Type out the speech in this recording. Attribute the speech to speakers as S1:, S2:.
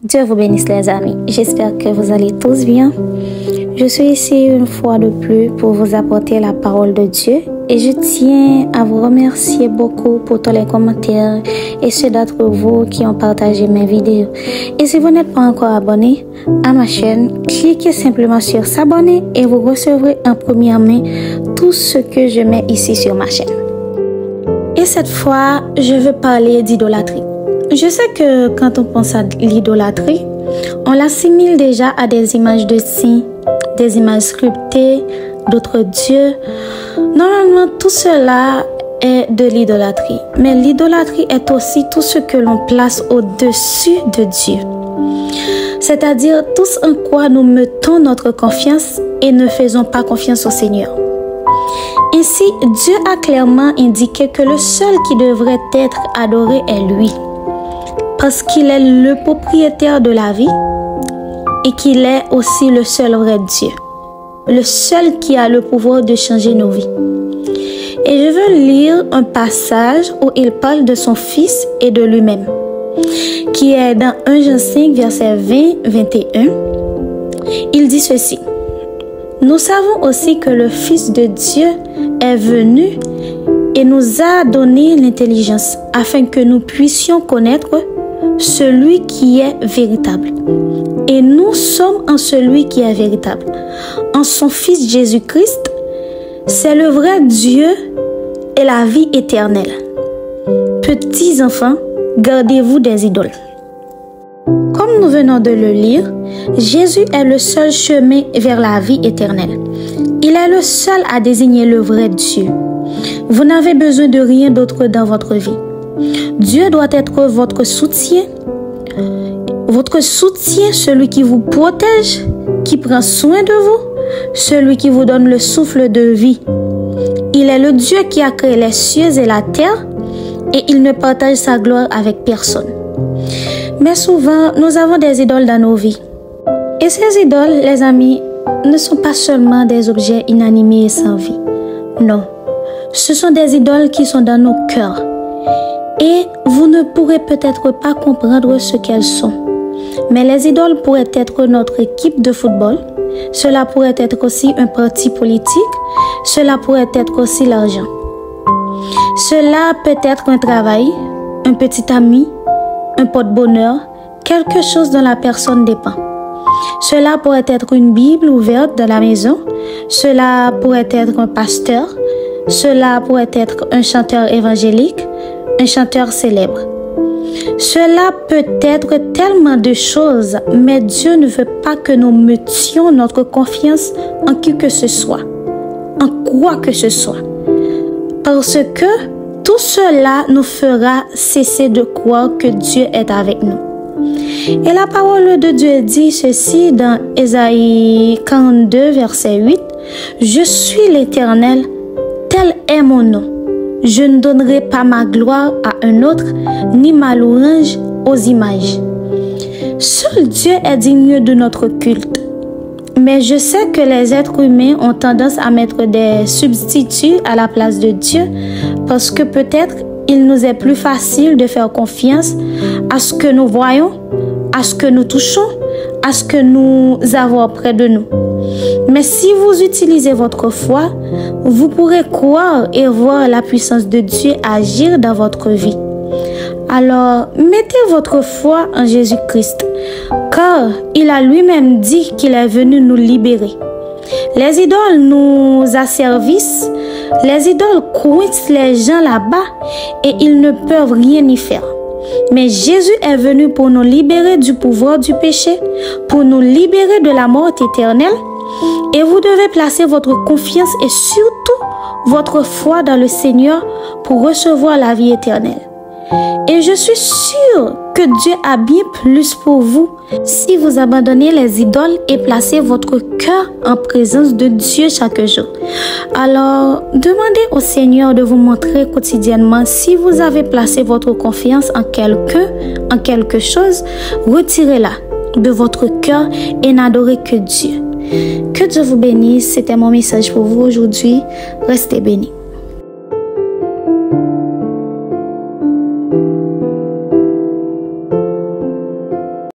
S1: Dieu vous bénisse les amis, j'espère que vous allez tous bien. Je suis ici une fois de plus pour vous apporter la parole de Dieu et je tiens à vous remercier beaucoup pour tous les commentaires et ceux d'entre vous qui ont partagé mes vidéos. Et si vous n'êtes pas encore abonné à ma chaîne, cliquez simplement sur s'abonner et vous recevrez en première main tout ce que je mets ici sur ma chaîne. Et cette fois, je veux parler d'idolâtrie. Je sais que quand on pense à l'idolâtrie, on l'assimile déjà à des images de signes, des images sculptées, d'autres dieux. Normalement, tout cela est de l'idolâtrie. Mais l'idolâtrie est aussi tout ce que l'on place au-dessus de Dieu. C'est-à-dire tout ce en quoi nous mettons notre confiance et ne faisons pas confiance au Seigneur. Ainsi, Dieu a clairement indiqué que le seul qui devrait être adoré est lui. Parce qu'il est le propriétaire de la vie et qu'il est aussi le seul vrai Dieu. Le seul qui a le pouvoir de changer nos vies. Et je veux lire un passage où il parle de son Fils et de lui-même, qui est dans 1 Jean 5, verset 20-21. Il dit ceci. Nous savons aussi que le Fils de Dieu est venu et nous a donné l'intelligence afin que nous puissions connaître celui qui est véritable. Et nous sommes en celui qui est véritable. En son Fils Jésus-Christ, c'est le vrai Dieu et la vie éternelle. Petits enfants, gardez-vous des idoles. Comme nous venons de le lire, Jésus est le seul chemin vers la vie éternelle. Il est le seul à désigner le vrai Dieu. Vous n'avez besoin de rien d'autre dans votre vie. Dieu doit être votre soutien, celui qui vous protège, qui prend soin de vous, celui qui vous donne le souffle de vie. Il est le Dieu qui a créé les cieux et la terre et il ne partage sa gloire avec personne. Mais souvent, nous avons des idoles dans nos vies. Et ces idoles, les amis, ne sont pas seulement des objets inanimés et sans vie. Non, ce sont des idoles qui sont dans nos cœurs. Et vous ne pourrez peut-être pas comprendre ce qu'elles sont. Mais les idoles pourraient être notre équipe de football. Cela pourrait être aussi un parti politique. Cela pourrait être aussi l'argent. Cela peut être un travail, un petit ami, un porte-bonheur, quelque chose dont la personne dépend. Cela pourrait être une Bible ouverte dans la maison. Cela pourrait être un pasteur. Cela pourrait être un chanteur évangélique, un chanteur célèbre. Cela peut être tellement de choses, mais Dieu ne veut pas que nous mettions notre confiance en qui que ce soit, en quoi que ce soit. Parce que tout cela nous fera cesser de croire que Dieu est avec nous. Et la parole de Dieu dit ceci dans Ésaïe 42, verset 8. « Je suis l'Éternel, tel est mon nom. Je ne donnerai pas ma gloire à un autre, ni ma louange aux images. » Seul Dieu est digne de notre culte. Mais je sais que les êtres humains ont tendance à mettre des substituts à la place de Dieu parce que peut-être il nous est plus facile de faire confiance à ce que nous voyons, à ce que nous touchons, à ce que nous avons près de nous. Mais si vous utilisez votre foi, vous pourrez croire et voir la puissance de Dieu agir dans votre vie. Alors, mettez votre foi en Jésus-Christ, car il a lui-même dit qu'il est venu nous libérer. Les idoles nous asservissent, les idoles coincent les gens là-bas et ils ne peuvent rien y faire. Mais Jésus est venu pour nous libérer du pouvoir du péché, pour nous libérer de la mort éternelle. Et vous devez placer votre confiance et surtout votre foi dans le Seigneur pour recevoir la vie éternelle. Et je suis sûre que Dieu a bien plus pour vous si vous abandonnez les idoles et placez votre cœur en présence de Dieu chaque jour. Alors, demandez au Seigneur de vous montrer quotidiennement si vous avez placé votre confiance en quelqu'un, en quelque chose, retirez-la de votre cœur et n'adorez que Dieu. Que Dieu vous bénisse, c'était mon message pour vous aujourd'hui. Restez bénis.